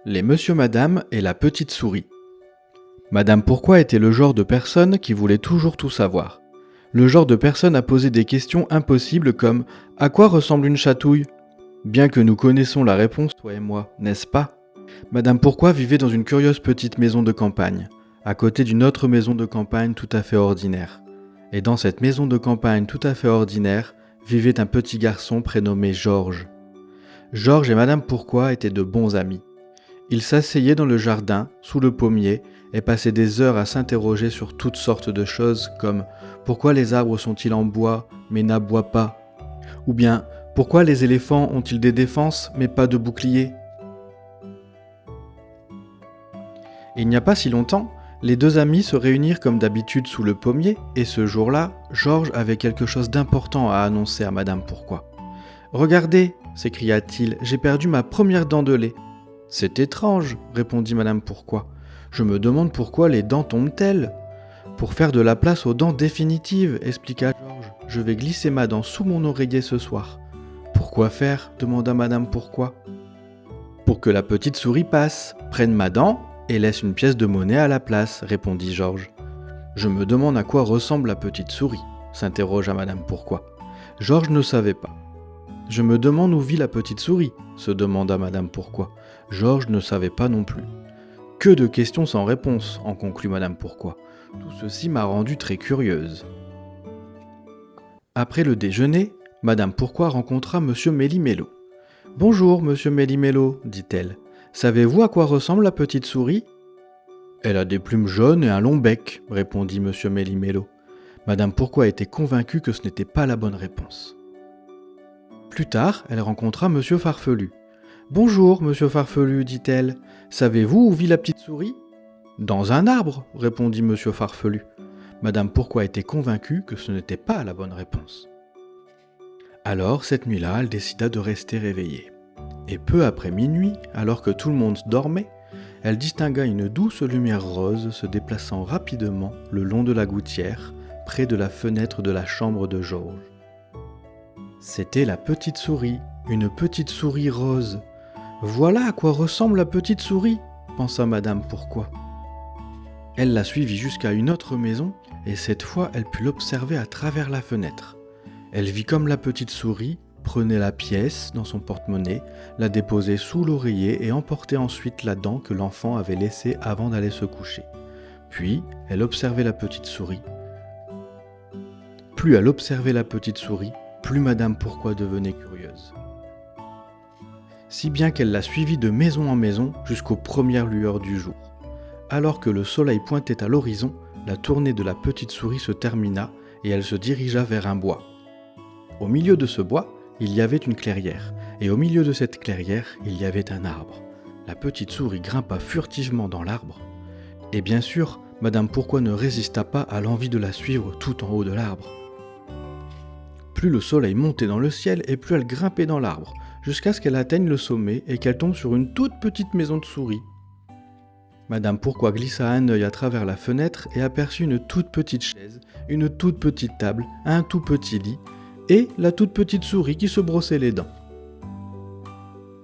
Les Monsieur Madame et la petite souris. Madame Pourquoi était le genre de personne qui voulait toujours tout savoir. Le genre de personne à poser des questions impossibles comme « À quoi ressemble une chatouille ?» Bien que nous connaissons la réponse, toi et moi, n'est-ce pas? Madame Pourquoi vivait dans une curieuse petite maison de campagne, à côté d'une autre maison de campagne tout à fait ordinaire. Et dans cette maison de campagne tout à fait ordinaire, vivait un petit garçon prénommé Georges. Georges et Madame Pourquoi étaient de bons amis. Ils s'asseyaient dans le jardin, sous le pommier, et passaient des heures à s'interroger sur toutes sortes de choses comme « Pourquoi les arbres sont-ils en bois, mais n'aboient pas ?» Ou bien « Pourquoi les éléphants ont-ils des défenses, mais pas de boucliers ?» Il n'y a pas si longtemps, les deux amis se réunirent comme d'habitude sous le pommier, et ce jour-là, Georges avait quelque chose d'important à annoncer à Madame Pourquoi. « Regardez !» s'écria-t-il, « j'ai perdu ma première dent de lait. » « C'est étrange, » répondit Madame Pourquoi. « Je me demande pourquoi les dents tombent-elles. »« Pour faire de la place aux dents définitives, » expliqua Georges. « Je vais glisser ma dent sous mon oreiller ce soir. »« Pourquoi faire ?» demanda Madame Pourquoi. « Pour que la petite souris passe, prenne ma dent et laisse une pièce de monnaie à la place, » répondit Georges. « Je me demande à quoi ressemble la petite souris, » s'interrogea Madame Pourquoi. Georges ne savait pas. « Je me demande où vit la petite souris, » se demanda Madame Pourquoi. Georges ne savait pas non plus. « Que de questions sans réponse, » en conclut Madame Pourquoi. Tout ceci m'a rendue très curieuse. Après le déjeuner, Madame Pourquoi rencontra Monsieur Méli-Mélo. « Bonjour, Monsieur Méli-Mélo, dit-elle. Savez-vous à quoi ressemble la petite souris ?»« Elle a des plumes jaunes et un long bec, » répondit Monsieur Méli-Mélo. Madame Pourquoi était convaincue que ce n'était pas la bonne réponse. Plus tard, elle rencontra Monsieur Farfelu. « Bonjour, Monsieur Farfelu, dit-elle. Savez-vous où vit la petite souris ?»« Dans un arbre, » répondit Monsieur Farfelu. Madame Pourquoi était convaincue que ce n'était pas la bonne réponse. Alors, cette nuit-là, elle décida de rester réveillée. Et peu après minuit, alors que tout le monde dormait, elle distingua une douce lumière rose se déplaçant rapidement le long de la gouttière, près de la fenêtre de la chambre de Georges. C'était la petite souris, une petite souris rose. « Voilà à quoi ressemble la petite souris !» pensa Madame Pourquoi. Elle la suivit jusqu'à une autre maison, et cette fois elle put l'observer à travers la fenêtre. Elle vit comme la petite souris prenait la pièce dans son porte-monnaie, la déposait sous l'oreiller et emportait ensuite la dent que l'enfant avait laissée avant d'aller se coucher. Puis, elle observait la petite souris. Plus elle observait la petite souris, plus Madame Pourquoi devenait curieuse. Si bien qu'elle la suivit de maison en maison jusqu'aux premières lueurs du jour. Alors que le soleil pointait à l'horizon, la tournée de la petite souris se termina et elle se dirigea vers un bois. Au milieu de ce bois, il y avait une clairière, et au milieu de cette clairière, il y avait un arbre. La petite souris grimpa furtivement dans l'arbre. Et bien sûr, Madame Pourquoi ne résista pas à l'envie de la suivre tout en haut de l'arbre. Plus le soleil montait dans le ciel et plus elle grimpait dans l'arbre, jusqu'à ce qu'elle atteigne le sommet et qu'elle tombe sur une toute petite maison de souris. Madame Pourquoi glissa un œil à travers la fenêtre et aperçut une toute petite chaise, une toute petite table, un tout petit lit, et la toute petite souris qui se brossait les dents.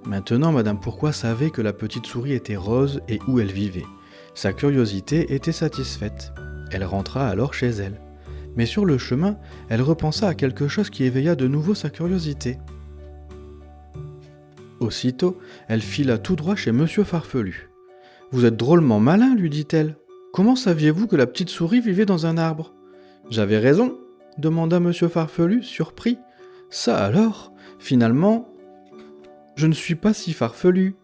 Maintenant, Madame Pourquoi savait que la petite souris était rose et où elle vivait. Sa curiosité était satisfaite. Elle rentra alors chez elle. Mais sur le chemin, elle repensa à quelque chose qui éveilla de nouveau sa curiosité. Aussitôt, elle fila tout droit chez Monsieur Farfelu. « Vous êtes drôlement malin, lui dit-elle. Comment saviez-vous que la petite souris vivait dans un arbre ?»« J'avais raison, » demanda Monsieur Farfelu, surpris. « Ça alors, finalement, je ne suis pas si farfelu.